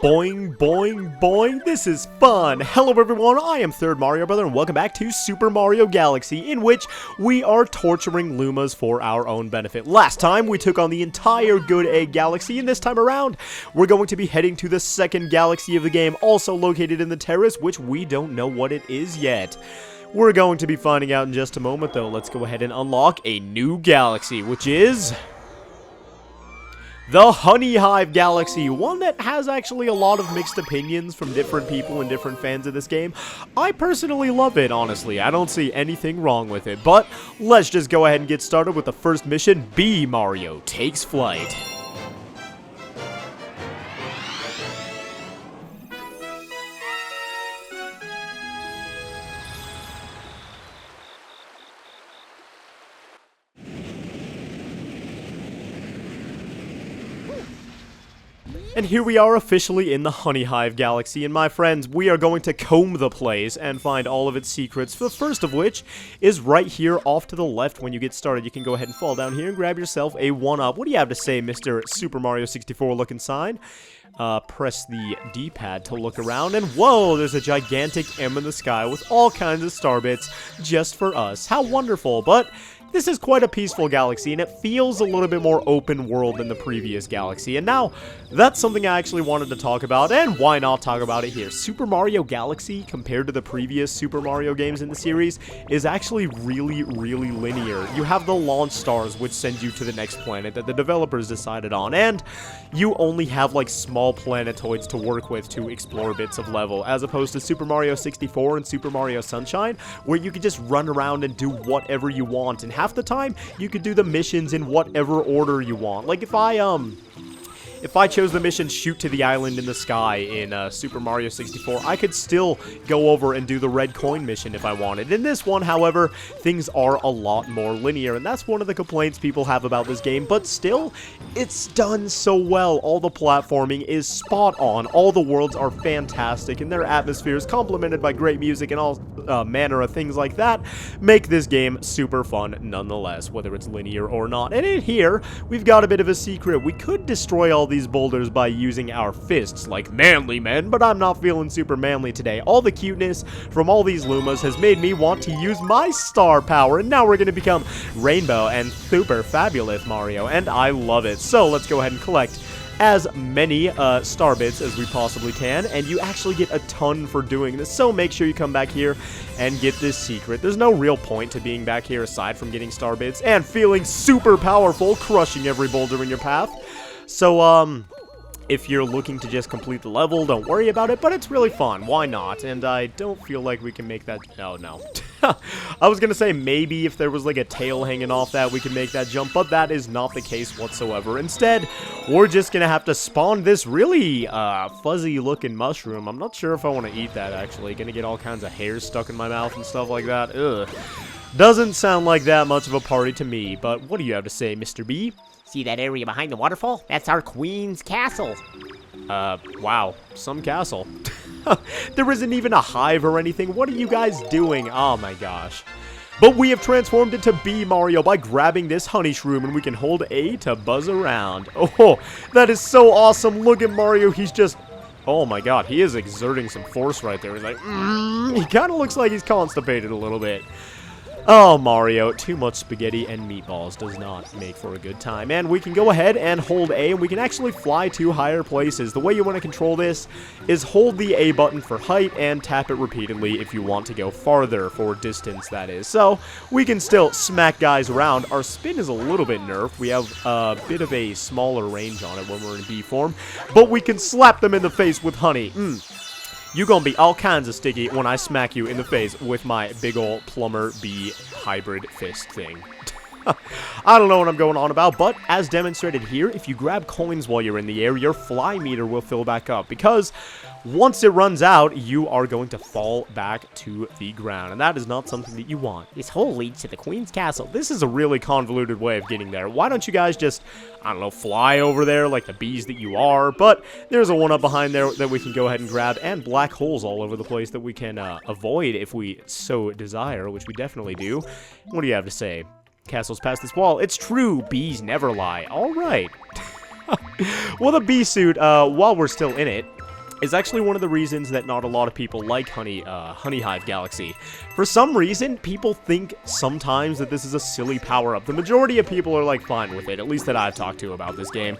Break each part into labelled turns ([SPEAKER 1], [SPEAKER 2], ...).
[SPEAKER 1] Boing, boing, boing, this is fun! Hello everyone, I am Third Mario Brother and welcome back to Super Mario Galaxy, in which we are torturing Lumas for our own benefit. Last time, we took on the entire Good Egg Galaxy, and this time around, we're going to be heading to the second galaxy of the game, also located in the Terrace, which we don't know what it is yet. We're going to be finding out in just a moment, though. Let's go ahead and unlock a new galaxy, which is the Honeyhive Galaxy, one that has actually a lot of mixed opinions from different people and different fans of this game. I personally love it, honestly. I don't see anything wrong with it, but let's just go ahead and get started with the first mission. B Mario takes flight. And here we are officially in the Honeyhive Galaxy, and my friends, we are going to comb the place and find all of its secrets, the first of which is right here off to the left. When you get started, you can go ahead and fall down here and grab yourself a 1-up. What do you have to say, Mr. Super Mario 64 looking sign? Press the D-pad to look around, and whoa, there's a gigantic M in the sky with all kinds of star bits just for us. How wonderful, but this is quite a peaceful galaxy, and it feels a little bit more open world than the previous galaxy. And now, that's something I actually wanted to talk about, and why not talk about it here? Super Mario Galaxy, compared to the previous Super Mario games in the series, is actually really, really linear. You have the launch stars, which send you to the next planet that the developers decided on, and you only have, like, small planetoids to work with to explore bits of level, as opposed to Super Mario 64 and Super Mario Sunshine, where you could just run around and do whatever you want, and half the time, you could do the missions in whatever order you want. Like, if I chose the mission Shoot to the Island in the Sky in Super Mario 64, I could still go over and do the red coin mission if I wanted. In this one, however, things are a lot more linear, and that's one of the complaints people have about this game, but still, it's done so well. All the platforming is spot on, all the worlds are fantastic, and their atmospheres, complemented by great music and all manner of things like that, make this game super fun nonetheless, whether it's linear or not. And in here, we've got a bit of a secret. We could destroy all these boulders by using our fists like manly men, but I'm not feeling super manly today. All the cuteness from all these Lumas has made me want to use my star power, and now we're going to become rainbow and super fabulous Mario, and I love it. So let's go ahead and collect as many star bits as we possibly can, and you actually get a ton for doing this, so make sure you come back here and get this secret. There's no real point to being back here aside from getting star bits and feeling super powerful, crushing every boulder in your path. So, if you're looking to just complete the level, don't worry about it, but it's really fun. Why not? And I don't feel like we can make that... Oh, no. I was gonna say maybe if there was like a tail hanging off that, we could make that jump, but that is not the case whatsoever. Instead, we're just gonna have to spawn this really fuzzy-looking mushroom. I'm not sure if I want to eat that, actually. Gonna get all kinds of hairs stuck in my mouth and stuff like that. Ugh. Doesn't sound like that much of a party to me, but what do you have to say, Mr. B?
[SPEAKER 2] See that area behind the waterfall? That's our queen's castle.
[SPEAKER 1] Wow. Some castle. There isn't even a hive or anything. What are you guys doing? Oh my gosh. But we have transformed into B Mario by grabbing this honey shroom, and we can hold A to buzz around. Oh, that is so awesome. Look at Mario. He's just... Oh my god, he is exerting some force right there. He's like, He kind of looks like he's constipated a little bit. Oh, Mario, too much spaghetti and meatballs does not make for a good time. And we can go ahead and hold A, and we can actually fly to higher places. The way you want to control this is hold the A button for height and tap it repeatedly if you want to go farther, for distance, that is. So, we can still smack guys around. Our spin is a little bit nerfed. We have a bit of a smaller range on it when we're in B form, but we can slap them in the face with honey. You gonna be all kinds of sticky when I smack you in the face with my big ol' plumber bee hybrid fist thing. I don't know what I'm going on about, but as demonstrated here, if you grab coins while you're in the air, your fly meter will fill back up, because once it runs out, you are going to fall back to the ground, and that is not something that you want.
[SPEAKER 2] This hole leads to the queen's castle.
[SPEAKER 1] This is a really convoluted way of getting there. Why don't you guys just, I don't know, fly over there like the bees that you are? But there's a 1-up behind there that we can go ahead and grab, and black holes all over the place that we can avoid if we so desire, which we definitely do. What do you have to say? Castles past this wall. It's true, bees never lie. All right. Well, the bee suit, while we're still in it, is actually one of the reasons that not a lot of people like Honeyhive Galaxy. For some reason, people think sometimes that this is a silly power-up. The majority of people are, like, fine with it, at least that I've talked to about this game.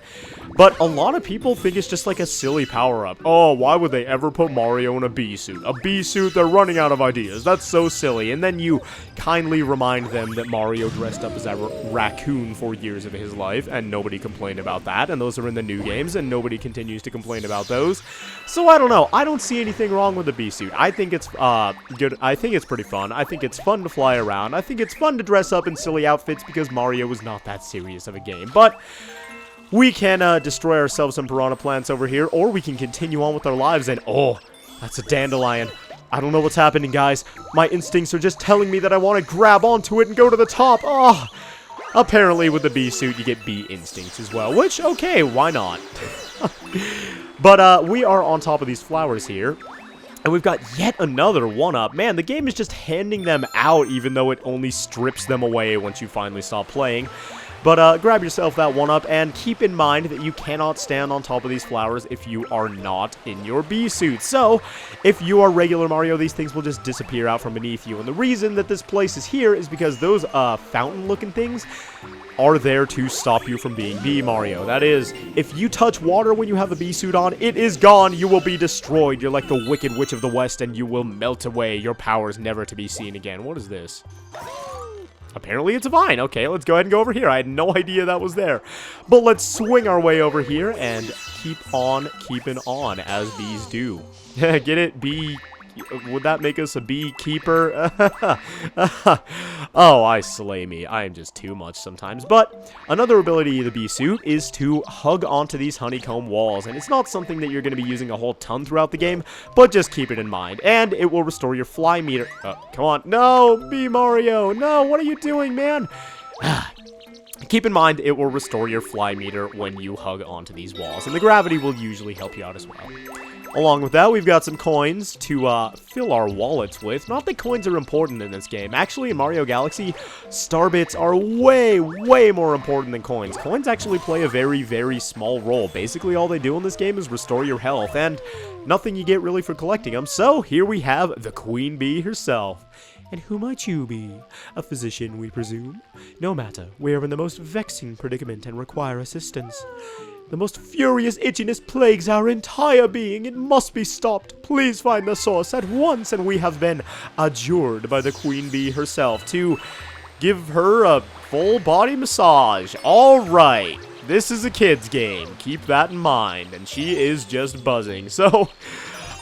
[SPEAKER 1] But a lot of people think it's just, like, a silly power-up. Oh, why would they ever put Mario in a bee suit? A bee suit? They're running out of ideas. That's so silly. And then you kindly remind them that Mario dressed up as a raccoon for years of his life, and nobody complained about that, and those are in the new games, and nobody continues to complain about those. So I don't know. I don't see anything wrong with the bee suit. I think it's good. I think it's pretty fun. I think it's fun to fly around. I think it's fun to dress up in silly outfits because Mario is not that serious of a game. But we can destroy ourselves some piranha plants over here, or we can continue on with our lives. And oh, that's a dandelion. I don't know what's happening, guys. My instincts are just telling me that I want to grab onto it and go to the top. Oh, apparently with the bee suit, you get bee instincts as well. Which, okay, why not? But we are on top of these flowers here, and we've got yet another one-up. Man, the game is just handing them out, even though it only strips them away once you finally stop playing. But grab yourself that one-up, and keep in mind that you cannot stand on top of these flowers if you are not in your bee suit. So, if you are regular Mario, these things will just disappear out from beneath you. And the reason that this place is here is because those fountain-looking things are there to stop you from being Bee Mario. That is, if you touch water when you have the bee suit on, it is gone. You will be destroyed. You're like the Wicked Witch of the West, and you will melt away. Your powers never to be seen again. What is this? Apparently it's a vine. Okay, let's go ahead and go over here. I had no idea that was there. But let's swing our way over here and keep on keeping on, as bees do. Get it? Bee... Would that make us a beekeeper? Oh, I slay me. I am just too much sometimes. But another ability of the bee suit is to hug onto these honeycomb walls. And it's not something that you're going to be using a whole ton throughout the game, but just keep it in mind. And it will restore your fly meter. Come on. No, Bee Mario. No, what are you doing, man? Keep in mind, it will restore your fly meter when you hug onto these walls. And the gravity will usually help you out as well. Along with that, we've got some coins to fill our wallets with. Not that coins are important in this game. Actually, in Mario Galaxy, star bits are way, way more important than coins. Coins actually play a very, very small role. Basically, all they do in this game is restore your health, and nothing you get really for collecting them. So, here we have the Queen Bee herself. And who might you be? A physician, we presume? No matter, we are in the most vexing predicament and require assistance. The most furious itchiness plagues our entire being. It must be stopped. Please find the source at once, and we have been adjured by the Queen Bee herself to give her a full body massage. All right. This is a kid's game. Keep that in mind. And she is just buzzing. So,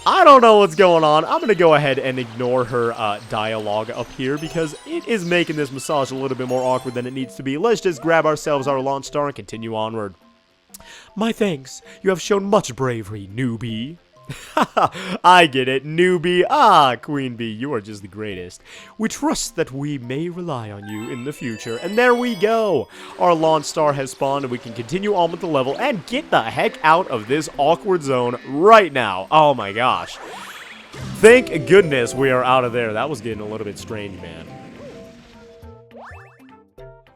[SPEAKER 1] I don't know what's going on. I'm going to go ahead and ignore her dialogue up here because it is making this massage a little bit more awkward than it needs to be. Let's just grab ourselves our launch star and continue onward. My thanks. You have shown much bravery, newbie. I get it, newbie. Ah, Queen Bee, you are just the greatest. We trust that we may rely on you in the future. And there we go. Our launch star has spawned, and we can continue on with the level and get the heck out of this awkward zone right now. Oh my gosh. Thank goodness we are out of there. That was getting a little bit strange, man.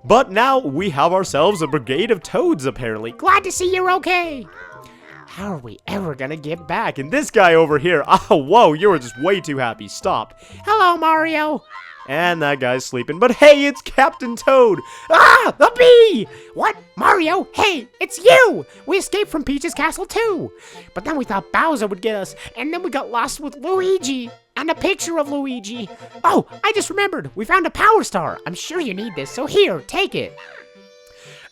[SPEAKER 1] But now we have ourselves a brigade of toads, apparently.
[SPEAKER 2] Glad to see you're okay.
[SPEAKER 1] How are we ever gonna get back? And this guy over here, oh, whoa, you were just way too happy. Stop.
[SPEAKER 2] Hello, Mario.
[SPEAKER 1] And that guy's sleeping. But hey, it's Captain Toad.
[SPEAKER 2] Ah, the bee! What? Mario? Hey, it's you! We escaped from Peach's castle too. But then we thought Bowser would get us. And then we got lost with Luigi. And a picture of Luigi. Oh, I just remembered. We found a power star. I'm sure you need this, so here, take it.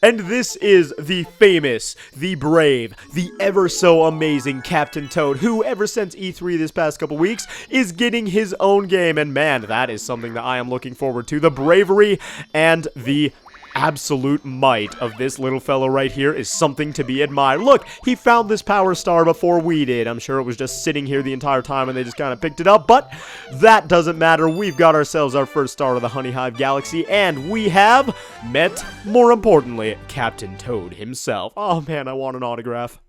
[SPEAKER 1] And this is the famous, the brave, the ever so amazing Captain Toad, who ever since E3 this past couple weeks is getting his own game. And man, that is something that I am looking forward to. The bravery and the absolute might of this little fellow right here is something to be admired. Look, he found this power star before we did. I'm sure it was just sitting here the entire time and they just kind of picked it up, but that doesn't matter. We've got ourselves our first star of the Honeyhive Galaxy, and we have met, more importantly, Captain Toad himself. Oh man, I want an autograph.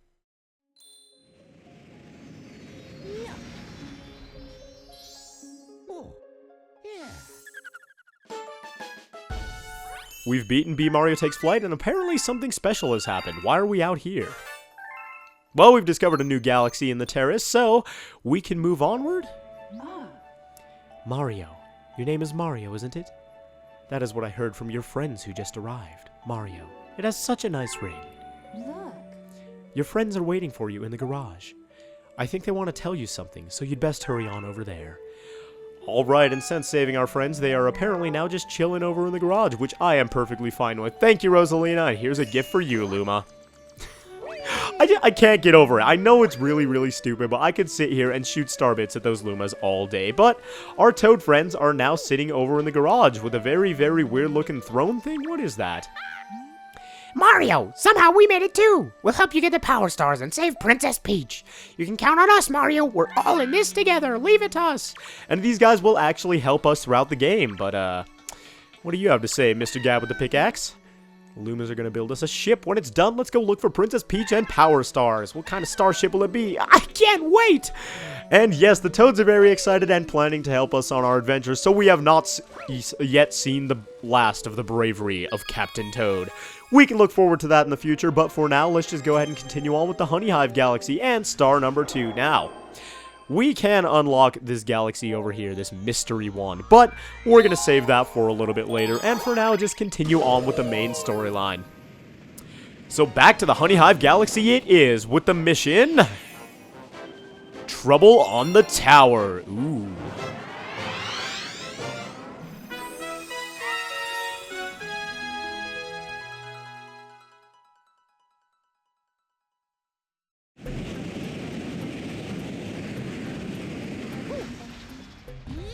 [SPEAKER 1] We've beaten Bee Mario Takes Flight, and apparently something special has happened. Why are we out here? Well, we've discovered a new galaxy in the terrace, so we can move onward. Mario. Your name is Mario, isn't it? That is what I heard from your friends who just arrived. Mario. It has such a nice ring.
[SPEAKER 3] Look.
[SPEAKER 1] Your friends are waiting for you in the garage. I think they want to tell you something, so you'd best hurry on over there. Alright, and since saving our friends, they are apparently now just chilling over in the garage, which I am perfectly fine with. Thank you, Rosalina, and here's a gift for you, Luma. I can't get over it. I know it's really, really stupid, but I could sit here and shoot starbits at those Lumas all day. But our Toad friends are now sitting over in the garage with a very, very weird-looking throne thing. What is that?
[SPEAKER 2] Mario, somehow we made it too. We'll help you get the Power Stars and save Princess Peach. You can count on us, Mario. We're all in this together. Leave it to us.
[SPEAKER 1] And these guys will actually help us throughout the game. But, what do you have to say, Mr. Guy with the pickaxe? Lumas are going to build us a ship. When it's done, let's go look for Princess Peach and Power Stars. What kind of starship will it be? I can't wait! And yes, the Toads are very excited and planning to help us on our adventures, so we have not yet seen the last of the bravery of Captain Toad. We can look forward to that in the future, but for now, let's just go ahead and continue on with the Honeyhive Galaxy and star number 2 now. We can unlock this galaxy over here, this mystery one, but we're going to save that for a little bit later, and for now, just continue on with the main storyline. So back to the Honeyhive Galaxy it is, with the mission... Trouble on the Tower. Ooh.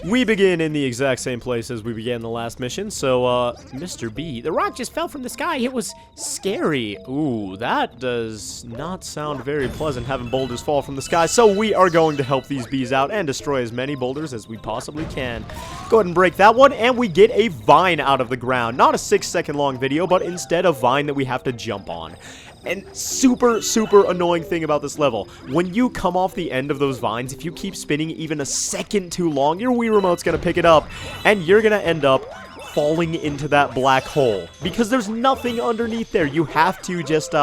[SPEAKER 1] We begin in the exact same place as we began the last mission, so, Mr. B, the rock just fell from the sky. It was scary. Ooh, that does not sound very pleasant, having boulders fall from the sky, so we are going to help these bees out and destroy as many boulders as we possibly can. Go ahead and break that one, and we get a vine out of the ground. Not a 6-second long video, but instead a vine that we have to jump on. And super, super annoying thing about this level, when you come off the end of those vines, if you keep spinning even a second too long, your Wii Remote's gonna pick it up, and you're gonna end up falling into that black hole. Because there's nothing underneath there. You have to just,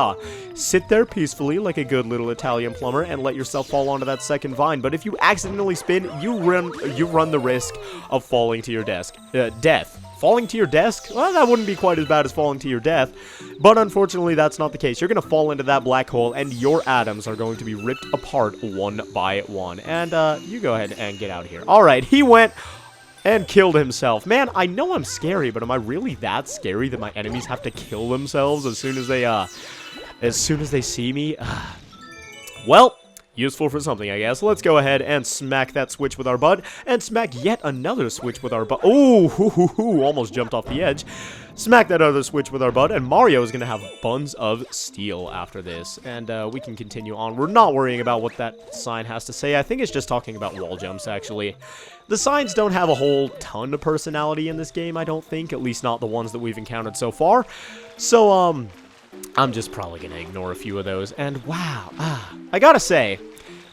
[SPEAKER 1] sit there peacefully like a good little Italian plumber and let yourself fall onto that second vine. But if you accidentally spin, you run the risk of falling to your death. Falling to your desk? Well, that wouldn't be quite as bad as falling to your death, but unfortunately that's not the case. You're going to fall into that black hole, and your atoms are going to be ripped apart one by one. And, you go ahead and get out of here. Alright, he went and killed himself. Man, I know I'm scary, but am I really that scary that my enemies have to kill themselves as soon as they see me? Well... useful for something, I guess. Let's go ahead and smack that switch with our butt, and smack yet another switch with our butt. Oh, almost jumped off the edge. Smack that other switch with our butt, and Mario is going to have buns of steel after this. And we can continue on. We're not worrying about what that sign has to say. I think it's just talking about wall jumps, actually. The signs don't have a whole ton of personality in this game, I don't think. At least not the ones that we've encountered so far. So, I'm just probably going to ignore a few of those. And wow, I gotta say,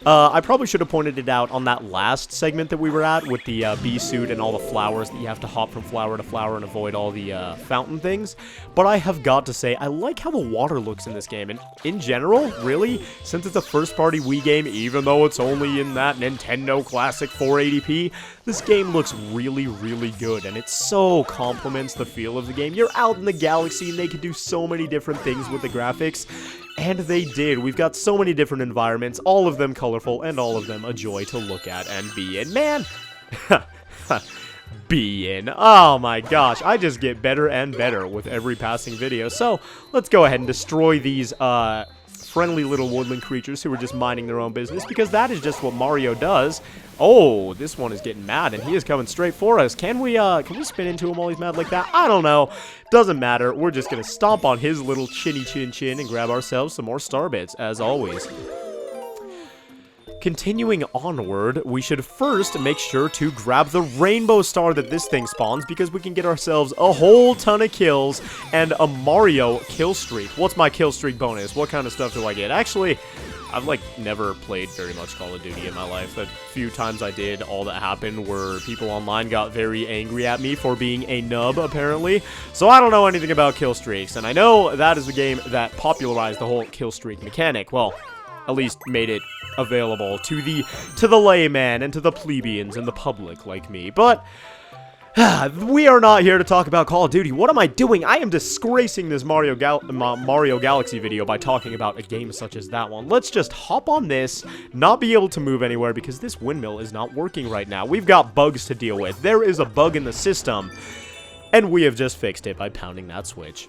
[SPEAKER 1] I probably should have pointed it out on that last segment that we were at with the bee suit and all the flowers that you have to hop from flower to flower and avoid all the fountain things. But I have got to say, I like how the water looks in this game. And in general, really, since it's a first-party Wii game, even though it's only in that Nintendo Classic 480p, this game looks really, really good. And it so complements the feel of the game. You're out in the galaxy, and they can do so many different things with the graphics. And they did. We've got so many different environments, all of them colorful, and all of them a joy to look at and be in. Man, be in. Oh my gosh, I just get better and better with every passing video. So, let's go ahead and destroy these friendly little woodland creatures who are just minding their own business, because that is just what Mario does. Oh, this one is getting mad, and he is coming straight for us. Can we spin into him while he's mad like that? I don't know. Doesn't matter. We're just gonna stomp on his little chinny chin chin and grab ourselves some more star bits, as always. Continuing onward, we should first make sure to grab the rainbow star that this thing spawns, because we can get ourselves a whole ton of kills and a Mario kill streak. What's my kill streak bonus? What kind of stuff do I get? Actually, I've, never played very much Call of Duty in my life. The few times I did, all that happened were people online got very angry at me for being a nub, apparently. So I don't know anything about kill streaks, and I know that is the game that popularized the whole kill streak mechanic. Well, at least made it available to the layman and to the plebeians and the public like me. But we are not here to talk about Call of Duty. What am I doing? I am disgracing this Mario Galaxy video by talking about a game such as that one. Let's just hop on this, not be able to move anywhere because this windmill is not working right now. We've got bugs to deal with. There is a bug in the system, and we have just fixed it by pounding that switch.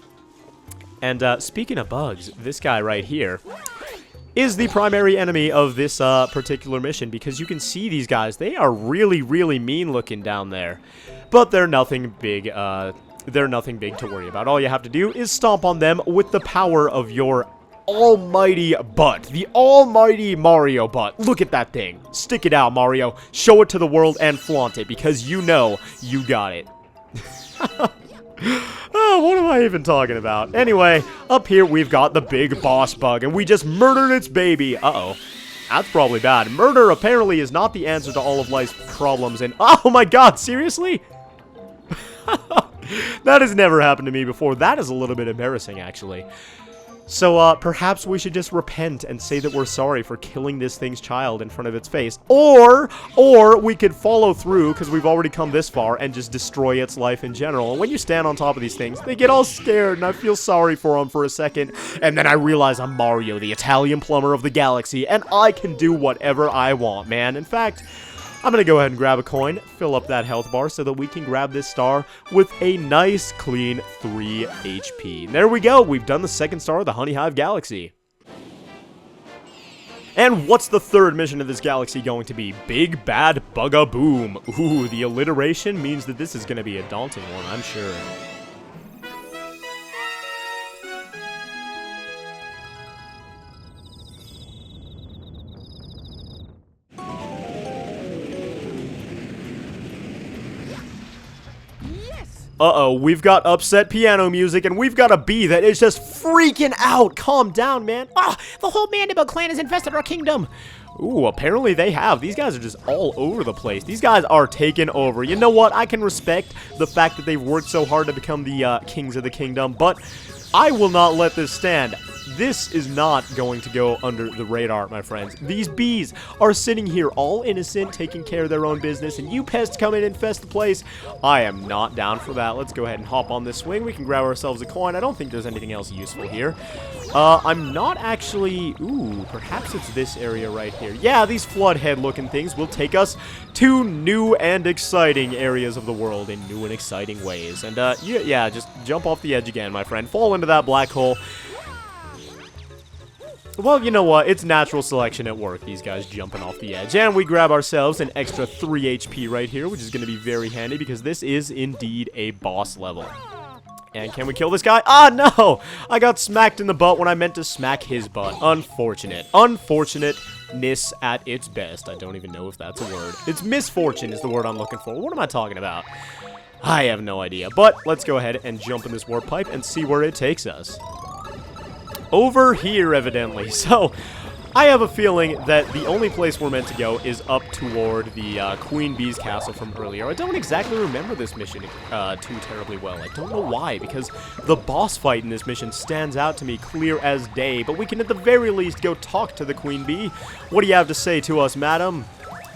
[SPEAKER 1] And speaking of bugs, this guy right here is the primary enemy of this particular mission, because you can see these guys. They are really, really mean looking down there. But they're nothing big, to worry about. All you have to do is stomp on them with the power of your almighty butt. The almighty Mario butt. Look at that thing. Stick it out, Mario. Show it to the world and flaunt it, because you know you got it. Oh, what am I even talking about? Anyway, up here we've got the big boss bug, and we just murdered its baby. Uh-oh. That's probably bad. Murder apparently is not the answer to all of life's problems, and oh my god, seriously? That has never happened to me before. That is a little bit embarrassing, actually. So, perhaps we should just repent and say that we're sorry for killing this thing's child in front of its face. Or we could follow through, because we've already come this far, and just destroy its life in general. And when you stand on top of these things, they get all scared, and I feel sorry for them for a second. And then I realize I'm Mario, the Italian plumber of the galaxy, and I can do whatever I want, man. In fact, I'm going to go ahead and grab a coin, fill up that health bar so that we can grab this star with a nice, clean 3 HP. And there we go. We've done the second star of the Honeyhive Galaxy. And what's the third mission of this galaxy going to be? Big Bad Bug-a-Boom. Ooh, the alliteration means that this is going to be a daunting one, I'm sure. Uh-oh, we've got upset piano music, and we've got a bee that is just freaking out. Calm down, man.
[SPEAKER 2] Ah, the whole Mandible clan has infested our kingdom.
[SPEAKER 1] Ooh, apparently they have. These guys are just all over the place. These guys are taking over. You know what? I can respect the fact that they've worked so hard to become the kings of the kingdom, but I will not let this stand. This is not going to go under the radar, my friends. These bees are sitting here all innocent, taking care of their own business, and you pests come in and infest the place. I am not down for that. Let's go ahead and hop on this swing. We can grab ourselves a coin. I don't think there's anything else useful here. I'm not actually... Ooh, perhaps it's this area right here. Yeah, these flood head-looking things will take us to new and exciting areas of the world in new and exciting ways. And, yeah, just jump off the edge again, my friend. Fall into that black hole. Well, you know what? It's natural selection at work, these guys jumping off the edge. And we grab ourselves an extra 3 HP right here, which is going to be very handy because this is indeed a boss level. And can we kill this guy? Ah, no! I got smacked in the butt when I meant to smack his butt. Unfortunate. Unfortunateness at its best. I don't even know if that's a word. It's misfortune is the word I'm looking for. What am I talking about? I have no idea. But let's go ahead and jump in this warp pipe and see where it takes us. Over here, evidently. So, I have a feeling that the only place we're meant to go is up toward the Queen Bee's castle from earlier. I don't exactly remember this mission too terribly well. I don't know why, because the boss fight in this mission stands out to me clear as day. But we can at the very least go talk to the Queen Bee. What do you have to say to us, madam?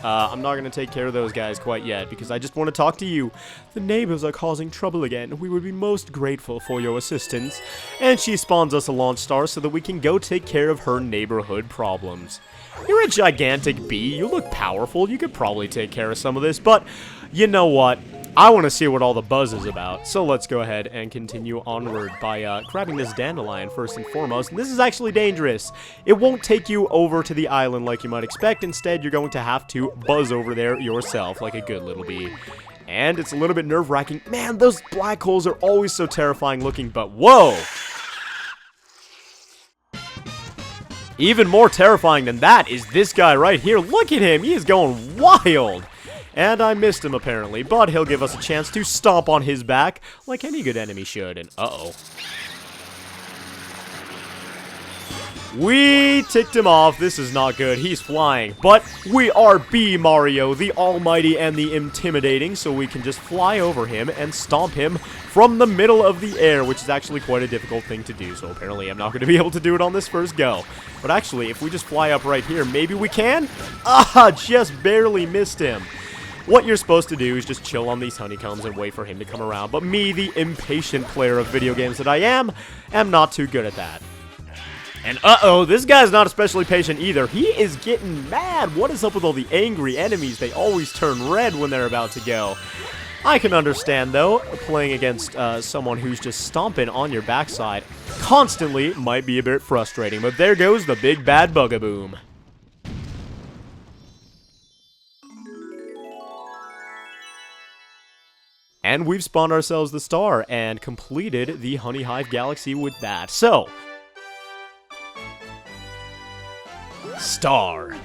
[SPEAKER 1] I'm not going to take care of those guys quite yet, because I just want to talk to you. The neighbors are causing trouble again. We would be most grateful for your assistance. And she spawns us a launch star so that we can go take care of her neighborhood problems. You're a gigantic bee. You look powerful. You could probably take care of some of this, but you know what? I want to see what all the buzz is about, so let's go ahead and continue onward by grabbing this dandelion first and foremost. And this is actually dangerous. It won't take you over to the island like you might expect. Instead, you're going to have to buzz over there yourself like a good little bee. And it's a little bit nerve-wracking. Man, those black holes are always so terrifying looking, but whoa! Even more terrifying than that is this guy right here. Look at him. He is going wild. And I missed him, apparently, but he'll give us a chance to stomp on his back, like any good enemy should, and uh-oh. We ticked him off. This is not good. He's flying. But we are B Mario, the almighty and the intimidating, so we can just fly over him and stomp him from the middle of the air, which is actually quite a difficult thing to do. So apparently I'm not going to be able to do it on this first go. But actually, if we just fly up right here, maybe we can? Ah, just barely missed him. What you're supposed to do is just chill on these honeycombs and wait for him to come around. But me, the impatient player of video games that I am not too good at that. And uh-oh, this guy's not especially patient either. He is getting mad. What is up with all the angry enemies? They always turn red when they're about to go. I can understand, though, playing against someone who's just stomping on your backside constantly might be a bit frustrating. But there goes the big bad Bugaboom. And we've spawned ourselves the star and completed the Honeyhive Galaxy with that. So, star.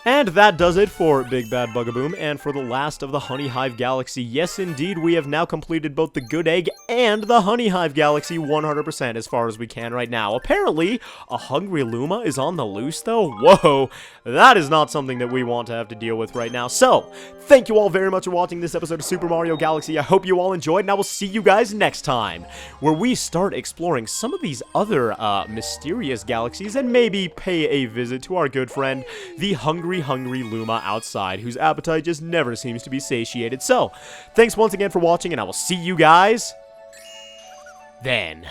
[SPEAKER 1] And that does it for Big Bad Bugaboom, and for the last of the Honeyhive Galaxy. Yes, indeed, we have now completed both the Good Egg and the Honeyhive Galaxy 100% as far as we can right now. Apparently, a hungry Luma is on the loose, though. Whoa, that is not something that we want to have to deal with right now. So, thank you all very much for watching this episode of Super Mario Galaxy. I hope you all enjoyed, and I will see you guys next time, where we start exploring some of these other mysterious galaxies, and maybe pay a visit to our good friend, the hungry Luma outside, whose appetite just never seems to be satiated. So, thanks once again for watching, and I will see you guys then.